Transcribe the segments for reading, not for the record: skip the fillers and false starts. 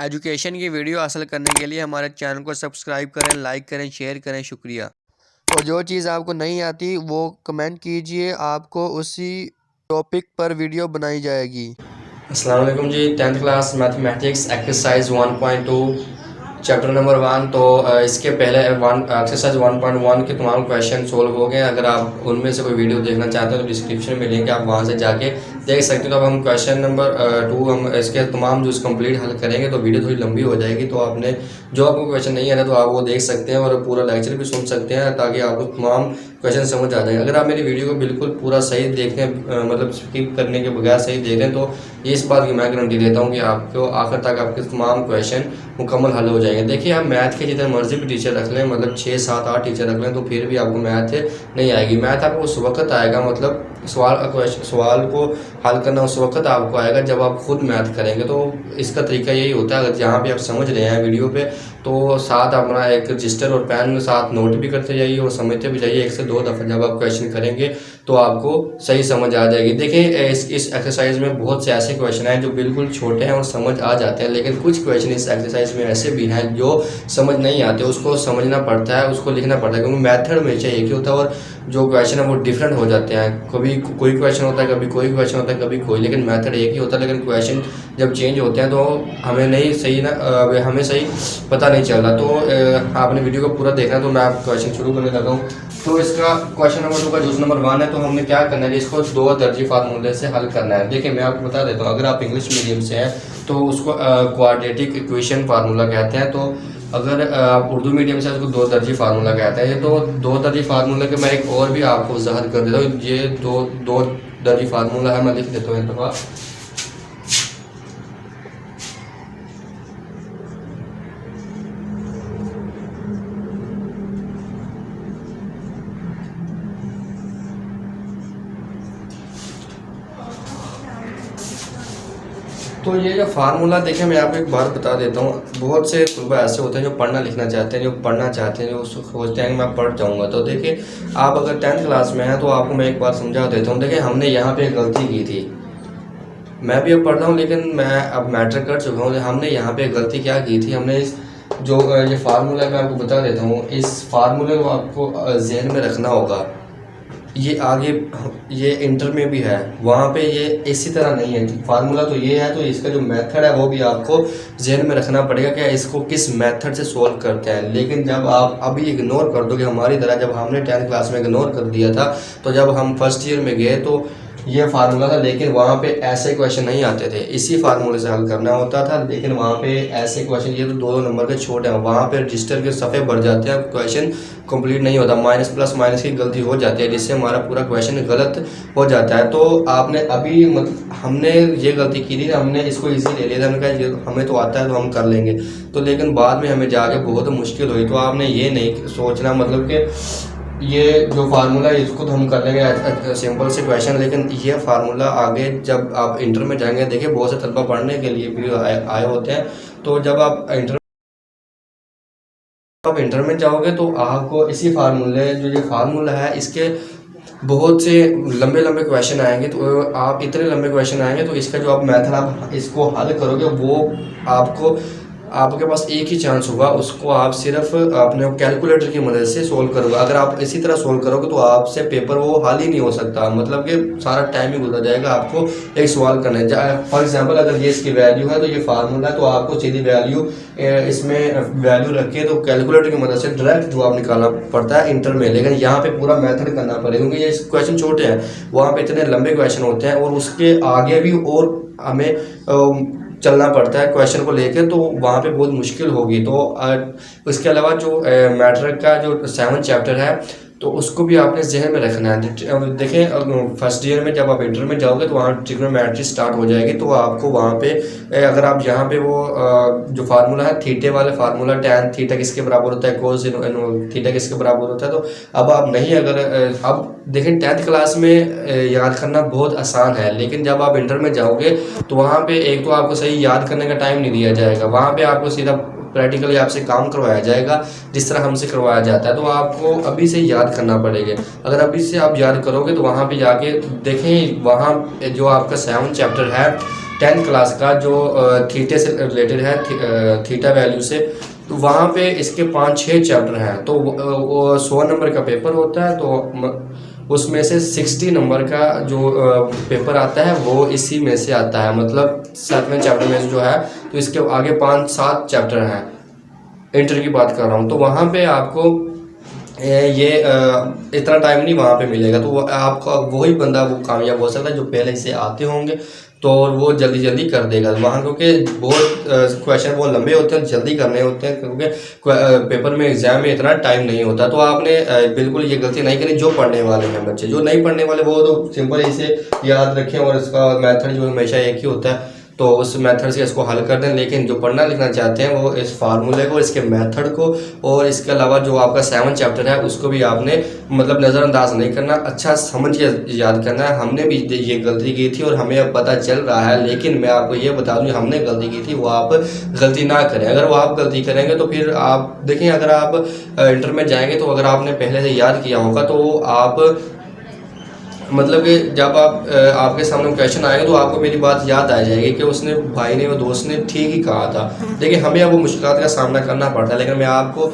Education की video हासिल करने के लिए हमारे चैनल को सब्सक्राइब करें, लाइक करें, शेयर करें। शुक्रिया। और जो चीज़ आपको नहीं आती वो कमेंट कीजिए, आपको उसी टॉपिक पर वीडियो बनाई जाएगी। अस्सलाम वालेकुम जी। 10th class mathematics exercise 1.2 chapter number 1। तो इसके पहले एक्सरसाइज 1.1 के तमाम क्वेश्चन सोल्व हो गए। अगर आप उनमें से कोई वीडियो देखना चाहते हैं तो डिस्क्रिप्शन में लिंक है, आप वहां से जाके देख सकते हो। तो अब हम क्वेश्चन नंबर 2 हम इसके तमाम जो कंप्लीट हल करेंगे तो वीडियो थोड़ी लंबी हो जाएगी। तो आपने जो आपको क्वेश्चन नहीं आ रहा तो आप वो देख सकते हैं और पूरा लेक्चर भी सुन सकते हैं ताकि आपको तमाम क्वेश्चन समझ आ जाए। अगर आप मेरी वीडियो को बिल्कुल पूरा सही देखते हैं, मतलब स्किप करने के बगैर सही देख रहे हैं, तो ये इस बात की मैं गारंटी देता हूँ कि आपको आखिर तक आपके तमाम क्वेश्चन मुकम्मल हल हो जाएंगे। देखिए, आप मैथ के जितने मर्जी भी टीचर रख लें, मतलब 6, 7, 8 टीचर रख लें, तो फिर भी आपको मैथ नहीं आएगी। मैथ आपको उस वक्त आएगा, मतलब सवाल को हल करना उस वक्त आपको आएगा जब आप खुद मैथ करेंगे। तो इसका तरीका यही होता है, अगर जहाँ पे आप समझ रहे हैं वीडियो पे तो साथ अपना एक रजिस्टर और पेन साथ नोट भी करते जाइए और समझते भी जाइए। 1 से 2 दफ़ा जब आप क्वेश्चन करेंगे तो आपको सही समझ आ जाएगी। देखिए, इस एक्सरसाइज में बहुत से ऐसे क्वेश्चन हैं जो बिल्कुल छोटे हैं और समझ आ जाते हैं, लेकिन कुछ क्वेश्चन इस एक्सरसाइज में ऐसे भी हैं जो समझ नहीं आते, उसको समझना पड़ता है, उसको लिखना पड़ता है, क्योंकि मैथड में चाहिए कि होता है और जो क्वेश्चन है वो डिफरेंट हो जाते हैं। कभी कोई क्वेश्चन होता है, कभी कोई क्वेश्चन होता है, कभी कोई, लेकिन मेथड एक ही होता है। लेकिन क्वेश्चन जब चेंज होते हैं तो हमें नहीं सही ना हमें सही पता नहीं चल रहा। तो आपने वीडियो को पूरा देखना। तो मैं आप क्वेश्चन शुरू करने लगा हूँ। तो इसका क्वेश्चन नंबर 2 का जूस नंबर 1 है। तो हमने क्या करना है, इसको 2 दर्जी फार्मूले से हल करना है। देखिए, मैं आपको बता देता हूँ, अगर आप इंग्लिश मीडियम से हैं तो उसको क्वाड्रेटिक इक्वेशन फार्मूला कहते हैं। तो अगर आप उर्दू मीडियम से उसको 2 दर्जी फार्मूला कहते हैं। ये तो 2 दर्जी फार्मूला के मैं एक और भी आपको ज़ाहिर कर देता हूँ। ये दो दर्जी फार्मूला है, मैं लिख देता हूँ एक दफ़ा। तो ये जो फार्मूला, देखिए मैं आपको एक बात बता देता हूँ, बहुत से तलबा ऐसे होते हैं जो पढ़ना लिखना चाहते हैं, जो पढ़ना चाहते हैं, जो उसको सोचते हैं कि मैं पढ़ जाऊँगा। तो देखिए, आप अगर 10th क्लास में हैं तो आपको मैं एक बात समझा देता हूँ। देखिए, हमने यहाँ पे एक गलती की थी। मैं भी अब पढ़ रहा हूँ लेकिन मैं अब मैट्रिक कर चुका हूँ। हमने यहाँ पे गलती क्या की थी, हमने जो ये फार्मूला मैं आपको बता देता हूँ, इस फार्मूले को आपको जहन में रखना होगा। ये आगे ये इंटर में भी है, वहाँ पे ये इसी तरह नहीं है। फार्मूला तो ये है, तो इसका जो मेथड है वो भी आपको जहन में रखना पड़ेगा कि इसको किस मेथड से सॉल्व करते हैं। लेकिन जब आप अभी इग्नोर कर दोगे हमारी तरह, जब हमने 10th क्लास में इग्नोर कर दिया था, तो जब हम फर्स्ट ईयर में गए तो ये फार्मूला था, लेकिन वहाँ पे ऐसे क्वेश्चन नहीं आते थे। इसी फार्मूले से हल करना होता था, लेकिन वहाँ पे ऐसे क्वेश्चन, ये तो 2 नंबर के छोटे हैं, वहाँ पे रजिस्टर के सफ़े भर जाते हैं, क्वेश्चन कंप्लीट नहीं होता, माइनस प्लस माइनस की गलती हो जाती है, जिससे हमारा पूरा क्वेश्चन गलत हो जाता है। तो आपने अभी मतलब हमने ये गलती की थी, हमने इसको ईजी ले लिया था, हमने कहा हमें तो आता है तो हम कर लेंगे। तो लेकिन बाद में हमें जाके बहुत मुश्किल हुई। तो आपने ये नहीं सोचना, मतलब कि ये जो फार्मूला है इसको तो हम कर लेंगे सिंपल से क्वेश्चन, लेकिन ये फार्मूला आगे जब आप इंटर में जाएंगे, देखिए बहुत से तलबा पढ़ने के लिए भी आए होते हैं। तो जब आप इंटर में जाओगे तो आपको इसी फार्मूले, जो ये फार्मूला है, इसके बहुत से लंबे लंबे क्वेश्चन आएंगे। तो आप इतने लंबे क्वेश्चन आएंगे तो इसका जो आप मेथड आप इसको हल करोगे वो आपके पास एक ही चांस होगा, उसको आप सिर्फ अपने कैलकुलेटर की मदद से सोल्व करोगे। अगर आप इसी तरह सोल्व करोगे तो आपसे पेपर वो हल ही नहीं हो सकता, मतलब कि सारा टाइम ही गुजर जाएगा आपको एक सवाल करने। फॉर एग्जांपल, अगर ये इसकी वैल्यू है तो ये फार्मूला है, तो आपको सीधी वैल्यू इसमें वैल्यू रख के तो कैलकुलेटर की मदद से डायरेक्ट जवाब निकालना पड़ता है इंटर में। लेकिन यहाँ पे पूरा मेथड करना पड़ेगा, क्योंकि ये क्वेश्चन छोटे हैं, वहाँ पे इतने लंबे क्वेश्चन होते हैं और उसके आगे भी और हमें चलना पड़ता है क्वेश्चन को लेकर, तो वहाँ पे बहुत मुश्किल होगी। तो इसके अलावा जो मैट्रिक का जो 7 चैप्टर है तो उसको भी आपने जहन में रखना है। देखें, फर्स्ट ईयर में जब आप इंटर में जाओगे तो वहाँ ट्रिग्नोमेट्री स्टार्ट हो जाएगी। तो आपको वहाँ पे अगर आप यहाँ पे वो जो फार्मूला है थीटे वाले फार्मूला, टैन थीटा किसके बराबर होता है, कोस थीटा किसके बराबर होता है, तो अब आप नहीं, अगर अब देखें 10th क्लास में याद करना बहुत आसान है, लेकिन जब आप इंटर में जाओगे तो वहाँ पे एक तो आपको सही याद करने का टाइम नहीं दिया जाएगा, वहाँ पे आपको सीधा प्रैक्टिकली आपसे काम करवाया जाएगा जिस तरह हमसे करवाया जाता है। तो आपको अभी से याद करना पड़ेगा। अगर अभी से आप याद करोगे तो वहाँ पे जाके देखें, वहाँ जो आपका 7 चैप्टर है 10th क्लास का जो थीटे से रिलेटेड है, थीटा वैल्यू से, तो वहाँ पे इसके 5-6 चैप्टर हैं। तो वो 100 नंबर का पेपर होता है, तो उसमें से 60 नंबर का जो पेपर आता है वो इसी में से आता है। मतलब 7वें चैप्टर में जो है, तो इसके आगे 5-7 चैप्टर हैं, इंटर की बात कर रहा हूँ। तो वहाँ पे आपको ये इतना टाइम नहीं वहाँ पे मिलेगा, तो आपका वही बंदा वो कामयाब हो सकता है जो पहले से आते होंगे, तो वो जल्दी जल्दी कर देगा वहाँ, क्योंकि बहुत क्वेश्चन बहुत लंबे होते हैं, जल्दी करने होते हैं, क्योंकि पेपर में एग्जाम में इतना टाइम नहीं होता। तो आपने बिल्कुल ये गलती नहीं करनी। जो पढ़ने वाले हैं बच्चे, जो नहीं पढ़ने वाले वो तो सिंपल इसे याद रखें, और इसका मेथड जो हमेशा एक ही होता है, तो उस मेथड से इसको हल कर दें। लेकिन जो पढ़ना लिखना चाहते हैं वो इस फार्मूले को, इसके मेथड को, और इसके अलावा जो आपका 7 चैप्टर है उसको भी आपने मतलब नज़रअंदाज नहीं करना, अच्छा समझ के याद करना है। हमने भी ये गलती की थी और हमें अब पता चल रहा है, लेकिन मैं आपको ये बता दूँ, हमने गलती की थी वो आप गलती ना करें। अगर वो आप गलती करेंगे तो फिर आप देखें, अगर आप इंटर में जाएंगे तो अगर आपने पहले से याद किया होगा तो आप मतलब कि जब आपके सामने क्वेश्चन आएगा तो आपको मेरी बात याद आ जाएगी कि उसने भाई ने, वो दोस्त ने ठीक ही कहा था। देखिए, हमें अब वो मुश्किलात का सामना करना पड़ता है, लेकिन मैं आपको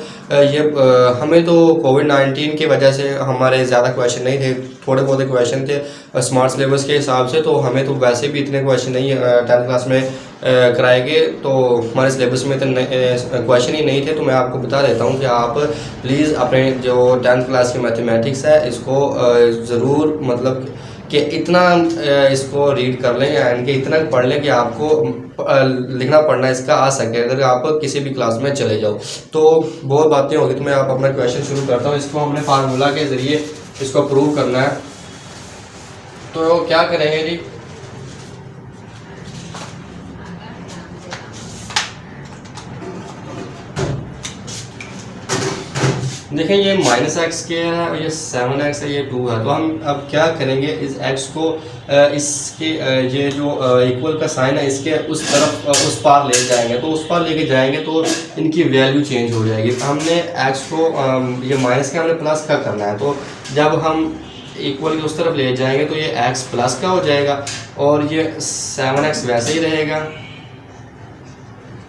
हमें तो कोविड-19 की वजह से हमारे ज़्यादा क्वेश्चन नहीं थे, थोड़े बहुत क्वेश्चन थे स्मार्ट सिलेबस के हिसाब से, तो हमें तो वैसे भी इतने क्वेश्चन नहीं 10th क्लास में कराए गए, तो हमारे सिलेबस में इतने क्वेश्चन ही नहीं थे। तो मैं आपको बता देता हूँ कि आप प्लीज़ अपने जो 10th क्लास की मैथमेटिक्स है इसको ज़रूर मतलब कि इतना इसको रीड कर लें, यानी कि इतना पढ़ लें कि आपको लिखना पढ़ना इसका आ सके, अगर आप किसी भी क्लास में चले जाओ। तो बहुत बातें होगी, तो मैं आप अपना क्वेश्चन शुरू करता हूँ। इसको हमने फार्मूला के ज़रिए इसको प्रूव करना है। तो क्या करेंगे जी, देखें ये -x के है और ये 7x है, ये 2 है। तो हम अब क्या करेंगे, इस x को इसके ये जो इक्वल का साइन है इसके उस तरफ उस पार ले जाएंगे। तो उस पार लेके जाएंगे तो इनकी वैल्यू चेंज हो जाएगी। तो हमने x को ये माइनस का हमने प्लस का करना है, तो जब हम इक्वल के उस तरफ ले जाएंगे तो ये x प्लस का हो जाएगा और ये 7x वैसे ही रहेगा,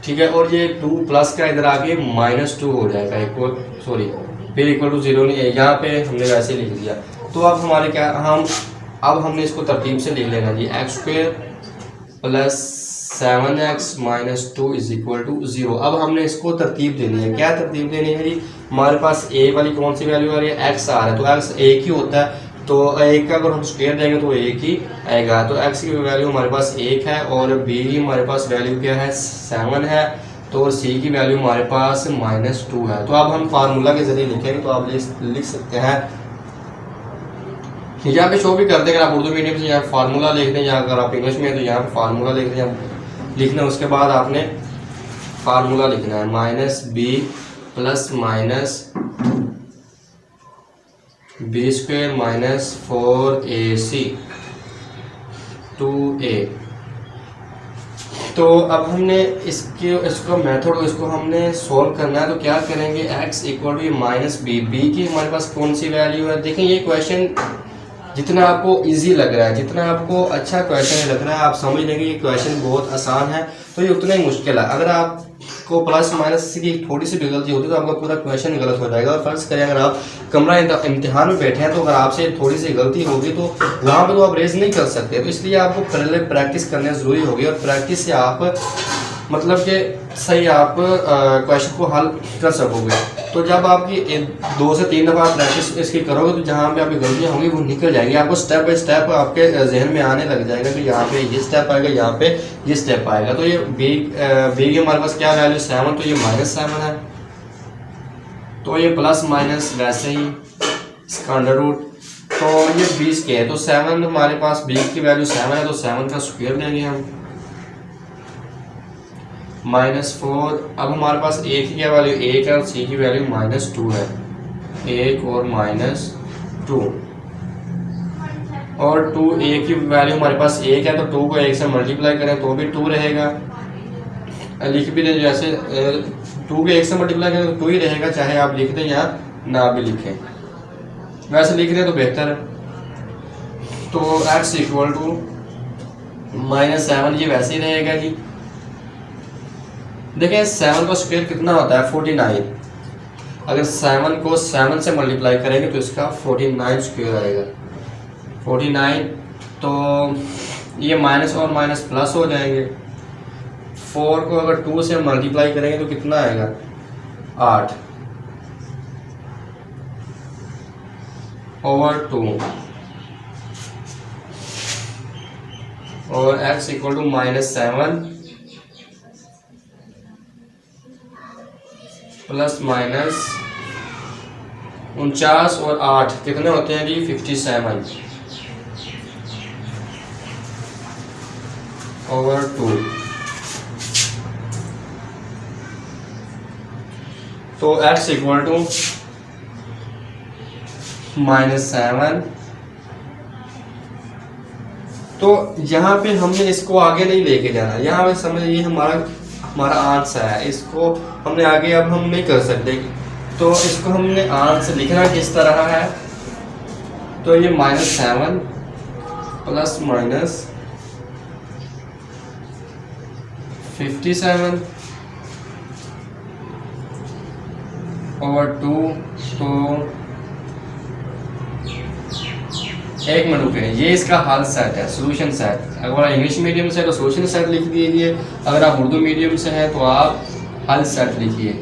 ठीक है। और ये 2 प्लस का इधर आके -2 हो जाएगा, इक्वल सॉरी फिर इक्वल टू 0 नहीं है, यहाँ पे हमने वैसे लिख दिया। तो अब हमारे क्या, अब हमने इसको तरतीब से लिख लेना जी, x² plus 7x minus 2 is equal to 0। अब हमने इसको तरतीब देनी है। क्या तरतीब देनी है जी, हमारे पास a वाली कौन सी वैल्यू आ रही है, x आ रहा है, तो x एक ही होता है, तो एक का अगर हम स्क्वायर देंगे तो एक ही आएगा। तो x की वैल्यू हमारे पास 1 है और b की हमारे पास वैल्यू क्या है 7 है, तो c की वैल्यू हमारे पास -2 है। तो अब हम फार्मूला के जरिए लिखेंगे, तो आप लिख सकते हैं, यहाँ पे शो भी कर देंगे, आप उर्दू मीडियम से यहाँ फार्मूला लिख दें, या अगर आप इंग्लिश में तो यहाँ पे फार्मूला लिख दें, लिखना। उसके बाद आपने फार्मूला लिखना है -b plus -b² -4ac 2a। तो अब हमने इसको मेथड को इसको हमने सॉल्व करना है। तो क्या करेंगे, x equal to -b, b की हमारे पास कौन सी वैल्यू है। देखिए ये क्वेश्चन जितना आपको इजी लग रहा है, जितना आपको अच्छा क्वेश्चन लग रहा है, आप समझ लेंगे ये क्वेश्चन बहुत आसान है, तो ये उतना ही मुश्किल है। अगर आपको प्लस माइनस की थोड़ी सी भी गलती होती है तो आपका पूरा क्वेश्चन गलत हो जाएगा। और फर्ज करें अगर आप कमरा इम्तिहान में बैठे हैं, तो अगर आपसे थोड़ी सी गलती होगी तो वहाँ पे तो आप रेज नहीं कर सकते। तो इसलिए आपको पहले प्रैक्टिस करना ज़रूरी होगी, और प्रैक्टिस से आप मतलब कि सही आप क्वेश्चन को हल कर सकोगे। तो जब आपकी 2 से 3 दफ़ा प्रैक्टिस इसकी करोगे तो जहाँ पे आपकी गलतियाँ होंगी वो निकल जाएंगी। आपको स्टेप बाय स्टेप आपके जहन में आने लग जाएगा कि यहाँ पे ये स्टेप आएगा, यहाँ पे ये स्टेप आएगा। तो ये बी की हमारे पास क्या वैल्यू 7, तो ये -7 है, तो ये प्लस माइनस वैसे ही इसका अंडर रूट, तो ये 20 के है। तो 7 हमारे पास बी की वैल्यू 7 है, तो 7 का स्क्वायर लेंगे हम -4। अब हमारे पास a की क्या वैल्यू 1 है और c की वैल्यू -2 है, 1 और -2, और 2 a की वैल्यू हमारे पास 1 है, तो 2 को 1 से मल्टीप्लाई करें तो भी 2 रहेगा। लिख भी दें, जैसे 2 को 1 से मल्टीप्लाई करें तो 2 ही रहेगा, चाहे आप लिख दें या ना भी लिखें, वैसे लिख दें तो बेहतर है। तो x इक्वल टू -7 ये वैसे ही रहेगा जी। देखें 7 का स्क्वायर कितना होता है 49। अगर 7 को 7 से मल्टीप्लाई करेंगे तो इसका 49 स्क्वायर आएगा 49। तो ये माइनस और माइनस प्लस हो जाएंगे। 4 को अगर 2 से मल्टीप्लाई करेंगे तो कितना आएगा 8 ओवर 2 और x equal to -7 plus minus 49 और 8 कितने होते हैं जी 57 ओवर 2। तो x इक्वल टू -7। तो यहाँ पे हमने इसको आगे नहीं लेके जाना, यहाँ पे समझ ये हमारा आंसर है, इसको हमने आगे अब हम नहीं कर सकते। तो इसको हमने आंसर लिखना किस तरह है, तो ये -7 प्लस माइनस 57 ओवर 2। तो एक मिनट रुके, ये इसका हल सेट है, सोल्यूशन सेट। अगर इंग्लिश मीडियम से तो सोल्यूशन सेट लिख दीजिए, अगर आप उर्दू मीडियम से हैं तो आप हल सेट लिखिए,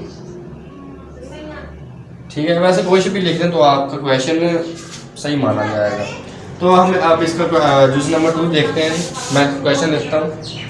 ठीक है। वैसे कोई भी लिख दें तो आपका क्वेश्चन सही माना जाएगा। तो हम आप इसका जूस नंबर 2 देखते हैं। मैं क्वेश्चन लिखता हूँ।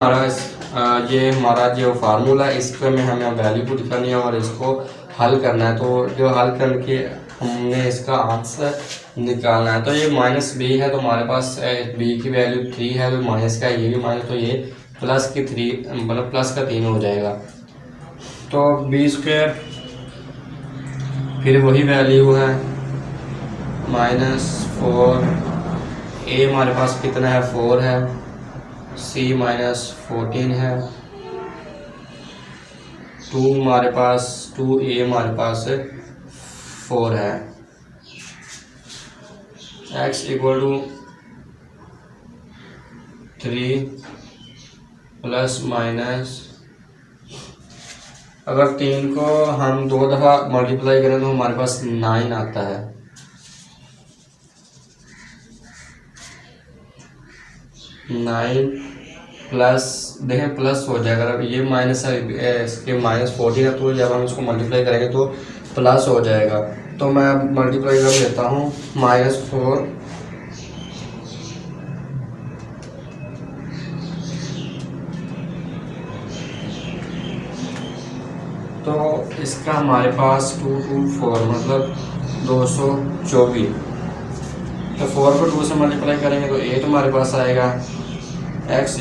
ये हमारा जो फार्मूला है इसके में हमें वैल्यू पुट करनी है और इसको हल करना है। तो जो हल करके हमने इसका आंसर निकालना है। तो ये -b है, तो हमारे पास b की वैल्यू 3 है, तो माइनस का ये भी माइनस, तो ये प्लस की 3 मतलब प्लस का 3 हो जाएगा। तो b², फिर वही वैल्यू है -4, a हमारे पास कितना है 4 है, c -14 है, 2 हमारे पास 2a हमारे पास 4 है, x = 3 ± अगर 3 को हम 2 दफ़ा मल्टीप्लाई करें तो हमारे पास 9 आता है। 9 प्लस देखें प्लस हो जाएगा। अब ये माइनस है, इसके -14 है, तो जब हम इसको मल्टीप्लाई करेंगे तो प्लस हो जाएगा। तो मैं मल्टीप्लाई कर लेता हूँ -4 तो इसका हमारे पास 224 मतलब 224। तो 4 को 2 से मल्टीप्लाई करेंगे तो 8 हमारे पास आएगा। x =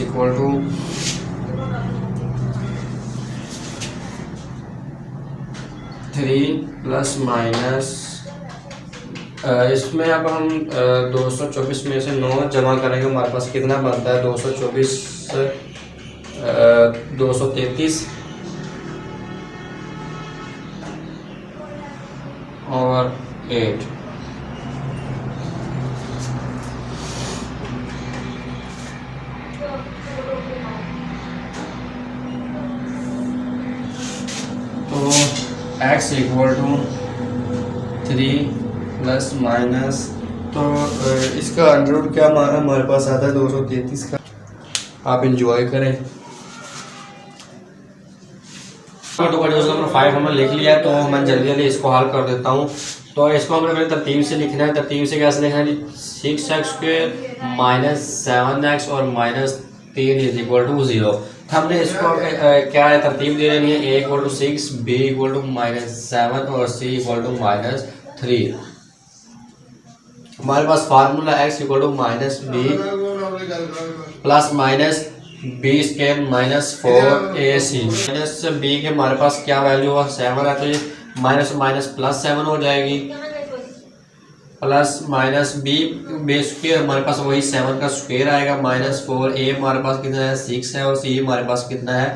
3 ± इसमें अब हम 224 में से 9 जमा करेंगे, हमारे पास कितना बनता है 224 233 और 8। तो x = 3 ± तो इसका अंडर क्या हमारे पास आता है 233 का। आप इंजॉय करें। तो क्वेश्चन नंबर 5 हमने लिख लिया है, तो मैं जल्दी जल्दी इसको हल कर देता हूँ। तो इसको हमें पहले तरतीब से लिखना है। तरतीब से कैसे लिखना है? 6x² - 7x और -3 = 0। हमने इसको क्या है तरतीब दे रही है, a = 6, b = -7 और c = -3। हमारे पास formula x = -b ± b² - 4ac -b के हमारे पास क्या वैल्यू है 7 है, तो ये माइनस माइनस +7 हो जाएगी, प्लस माइनस b² हमारे पास वही 7 का स्क्वायर आएगा, -4a हमारे पास कितना है 6 है और c हमारे पास कितना है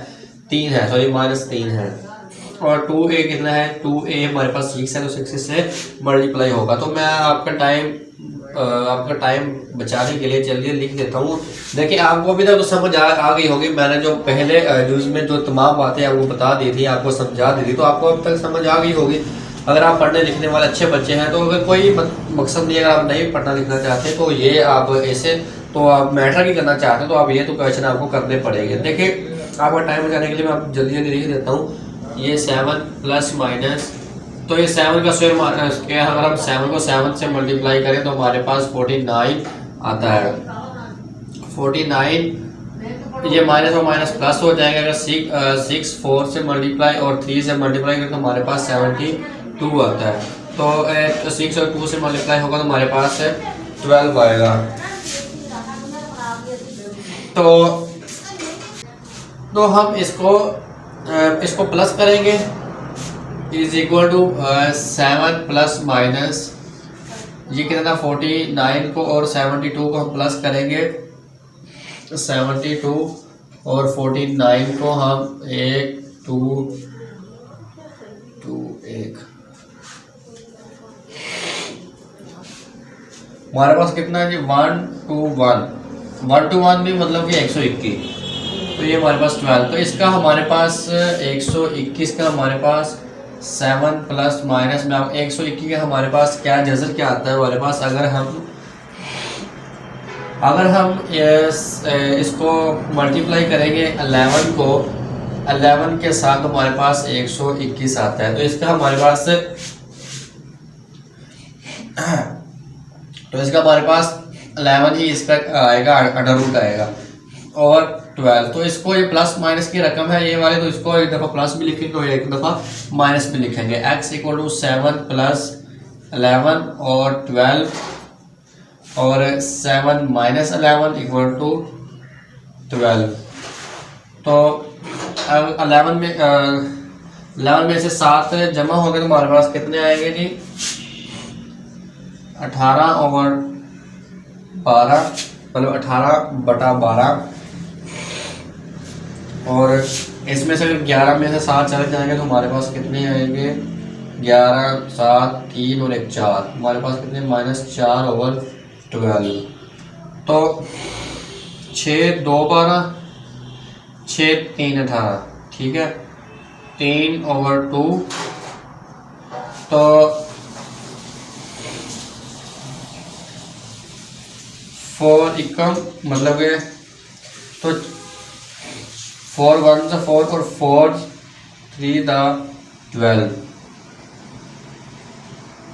3 है, सॉरी -3 है, और 2a कितना है 2a हमारे पास 6 है, तो 6 से मल्टीप्लाई होगा। तो मैं आपका टाइम बचाने के लिए चलिए लिख देता हूँ। देखिए आपको अभी तक तो समझ आ गई होगी। मैंने जो पहले न्यूज़ में जो तमाम बातें आपको बता दी थी, आपको समझा दी थी, तो आपको अब तक समझ आ गई होगी। अगर आप पढ़ने लिखने वाले अच्छे बच्चे हैं तो अगर कोई मकसद नहीं, अगर आप नहीं पढ़ना लिखना चाहते तो ये आप ऐसे तो आप मैटर की करना चाहते तो आप ये तो क्वेश्चन आपको करने पड़ेंगे। देखिए आपका टाइम बचाने के लिए मैं आप जल्दी जल्दी लिख देता हूँ। ये 7 प्लस माइनस, तो ये 7 का स्क्वायर अगर हम 7 को 7 से मल्टीप्लाई करें तो हमारे पास 49 आता है। 49 ये माइनस और माइनस प्लस हो जाएगा। अगर 6 4 से मल्टीप्लाई और 3 से मल्टीप्लाई करें तो हमारे पास 72 आता है। तो 6 और 2 से मल्टीप्लाई होगा तो हमारे पास 12 आएगा। तो हम इसको प्लस करेंगे, is equal to 7 plus minus ये कितना 49 को और 72 को हम प्लस करेंगे। 72 और 49 को हम 1 2 2 1 हमारे पास कितना है जी 1 2 1 1 to 1 भी मतलब कि 121, तो ये हमारे पास 12। तो इसका हमारे पास 121 का हमारे पास 7 प्लस माइनस में 121 का हमारे पास क्या जज़र क्या आता है हमारे पास। अगर हम इसको मल्टीप्लाई करेंगे 11 को 11 के साथ तो हमारे पास 121 आता है। तो इसका हमारे पास 11 ही इसका आएगा, अंडर रूट आएगा। और 12। तो इसको ये प्लस माइनस की रकम है ये वाले, तो इसको एक दफ़ा प्लस भी लिखेंगे और एक दफ़ा माइनस भी लिखेंगे। x = 7 + 11 और 12 और 7 - 11 = 12। तो 11 में से 7 जमा हो गए तो हमारे पास कितने आएंगे जी? 18 और 12, मतलब 18/12। और इसमें से अगर 11 में से 7 चले जाएंगे तो हमारे पास कितने आएंगे? 11, 7, 3 और 1 4। हमारे पास कितने? -4/12। तो 6 2 12, 6 3 18, ठीक है। 3/2 तो 4 एकम मतलब के तो 4 1 सा 4 और 4 3 दा 12।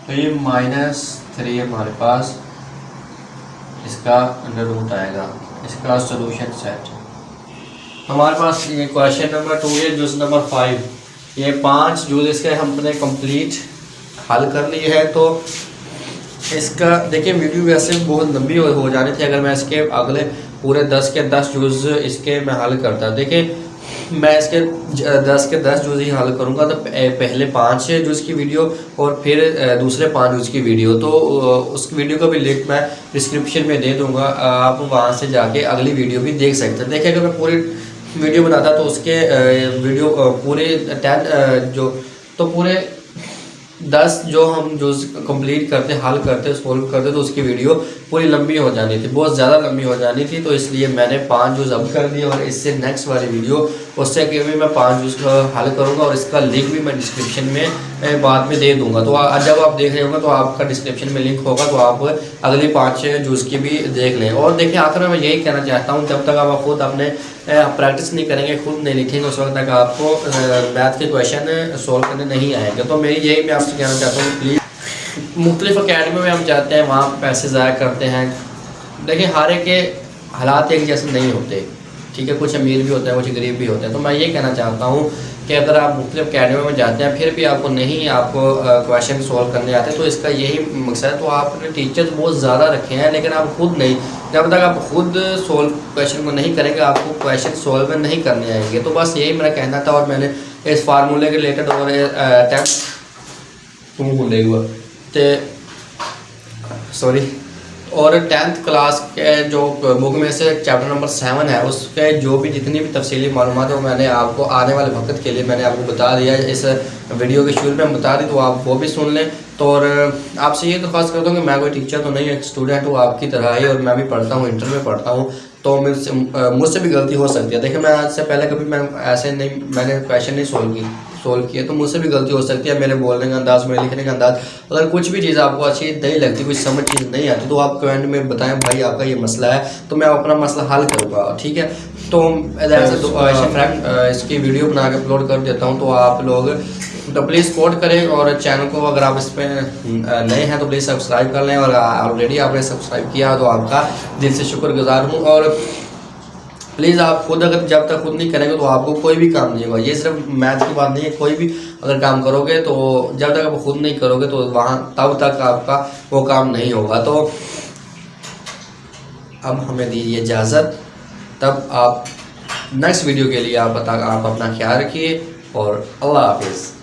तो ये -3 हमारे पास इसका अंडर रूट आएगा। इसका सोल्यूशन सेट हमारे पास ये क्वेश्चन नंबर 2 है, जुज़ नंबर 5। ये 5 जुज़ इसके हमने कंप्लीट हल कर लिए है। तो इसका देखिए वीडियो वैसे बहुत लंबी हो जानी थी अगर मैं इसके अगले पूरे 10 के 10 जुज़ इसके मैं हल करता। देखिए मैं इसके 10 के 10 जुज़ ही हल करूँगा, तो पहले 5 जुज़ की वीडियो और फिर दूसरे 5 जुज़ की वीडियो, तो उस वीडियो का भी लिंक मैं डिस्क्रिप्शन में दे दूँगा, आप वहाँ से जाके अगली वीडियो भी देख सकते हैं। देखिए अगर मैं पूरी वीडियो बनाता तो उसके वीडियो पूरे 10 जो तो पूरे 10 जो हम जो कंप्लीट करते हल करते सोल्व करते तो उसकी वीडियो पूरी लंबी हो जानी थी, बहुत ज़्यादा लंबी हो जानी थी। तो इसलिए मैंने 5 जूज़ अब कर दिए और इससे नेक्स्ट वाली वीडियो उससे कि भी मैं 5 जूज़ का हल करूँगा और इसका लिंक भी मैं डिस्क्रिप्शन में बाद में दे दूँगा। तो जब आप देख रहे होंगे तो आपका डिस्क्रिप्शन में लिंक होगा, तो आप अगली 5 जूज़ की भी देख लें। और देखिए आखिर में मैं यही कहना चाहता हूँ, जब तक आप खुद अपने प्रैक्टिस नहीं करेंगे, खुद नहीं लिखेंगे, उस वक्त तक आपको मैथ के क्वेश्चन सोल्व करने नहीं आएंगे। तो मेरी यही मैं आपसे कहना चाहता हूँ, प्लीज़ मुख्तलिफ अकेडमी में हम जाते हैं, वहाँ पैसे ज़ाया करते हैं। देखिए हर एक के हालात एक जैसे नहीं होते, ठीक है, कुछ अमीर भी होते हैं, कुछ गरीब भी होते हैं। तो मैं ये कहना चाहता हूँ कि अगर आप मुख्तलिफ अकेडमी में जाते हैं फिर भी आपको क्वेश्चन सोल्व करने आते हैं, तो इसका यही मकसद है। तो आपने टीचर्स बहुत ज़्यादा रखे हैं लेकिन आप खुद नहीं, जब तक आप खुद सोल्व क्वेश्चन को नहीं करेंगे आपको क्वेश्चन सोल्व नहीं करने आएंगे। तो बस यही मेरा कहना था और मैंने इस फार्मूले के रिलेटेड और और 10th क्लास के जो बुक में से चैप्टर नंबर 7 है उसके जो भी जितनी भी तफसीली मालूमात है वो मैंने आपको आने वाले वक्त के लिए मैंने आपको बता दिया, इस वीडियो के शुरू में बता दी, तो आप वो भी सुन लें। तो और आपसे ये दरख्वास्त करता हूँ कि मैं कोई टीचर तो नहीं, एक स्टूडेंट हूँ आपकी तरह ही, और मैं भी पढ़ता हूँ, इंटर में पढ़ता हूँ, तो मुझसे भी गलती हो सकती है। देखिए मैं आज से पहले कभी मैंने क्वेश्चन नहीं सोल्व किया, तो मुझसे भी गलती हो सकती है, मेरे बोलने का अंदाज़, मेरे लिखने का अंदाज़। अगर कुछ भी चीज़ आपको अच्छी नहीं लगती, कुछ समझ चीज़ नहीं आती, तो आप कमेंट में बताएं भाई आपका ये मसला है, तो मैं अपना मसला हल करूँगा, ठीक है। तो इसकी वीडियो बना के अपलोड कर देता हूँ, तो आप लोग तो प्लीज़ सपोर्ट करें और चैनल को अगर आप इस पर नए हैं तो प्लीज़ सब्सक्राइब कर लें, और ऑलरेडी आपने सब्सक्राइब किया तो आपका दिल से शुक्रगुजार हूँ। और प्लीज़ आप खुद अगर जब तक खुद नहीं करेंगे तो आपको कोई भी काम नहीं होगा। ये सिर्फ मैथ की बात नहीं है, कोई भी अगर काम करोगे तो जब तक आप खुद नहीं करोगे तो तब तक आपका वो काम नहीं होगा। तो अब हमें दीजिए इजाज़त, तब आप नेक्स्ट वीडियो के लिए आप अपना ख्याल रखिए और अल्लाह हाफिज़।